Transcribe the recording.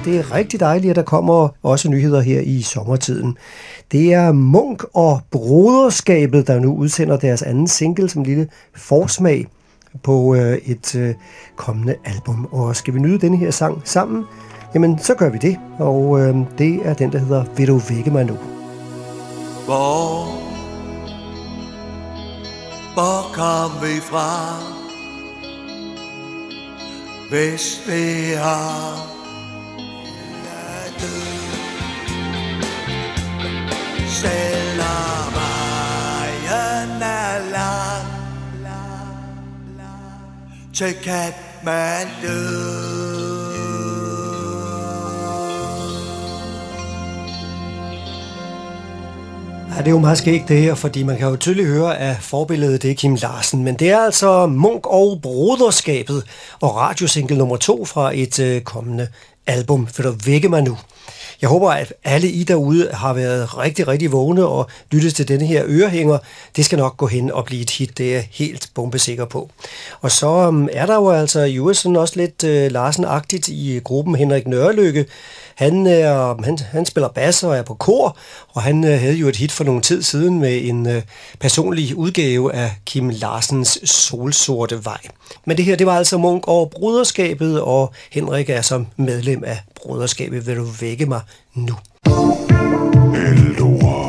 Det er rigtig dejligt, at der kommer også nyheder her i sommertiden. Det er Munch og Broderskabet, der nu udsender deres anden single som en lille forsmag på et kommende album. Og skal vi nyde denne her sang sammen? Jamen, så gør vi det. Og det er den, der hedder Vil du vække mig nu? Hvor kom vi fra? Hvis vi har selvom vejen er lang til Katmandu. Ja, det er jo meget skægt det her, fordi man kan jo tydeligt høre, at forbilledet det er Kim Larsen. Men det er altså Munch og Broderskabet og radiosingle nummer 2 fra et kommende album. Vil du vække mig nu? Jeg håber, at alle I derude har været rigtig, rigtig vågne og lyttet til denne her ørehænger. Det skal nok gå hen og blive et hit, det er jeg helt bombesikker på. Og så er der jo altså i øvrigt sådan også lidt Larsen-agtigt i gruppen Henrik Nørrelykke. Han spiller bas og er på kor, og han havde jo et hit for nogle tid siden med en personlig udgave af Kim Larsens Solsorte Vej. Men det her, det var altså Munch og Broderskabet, og Henrik er som medlem af Broderskabet. Vil du vække mig nu? Eldorado.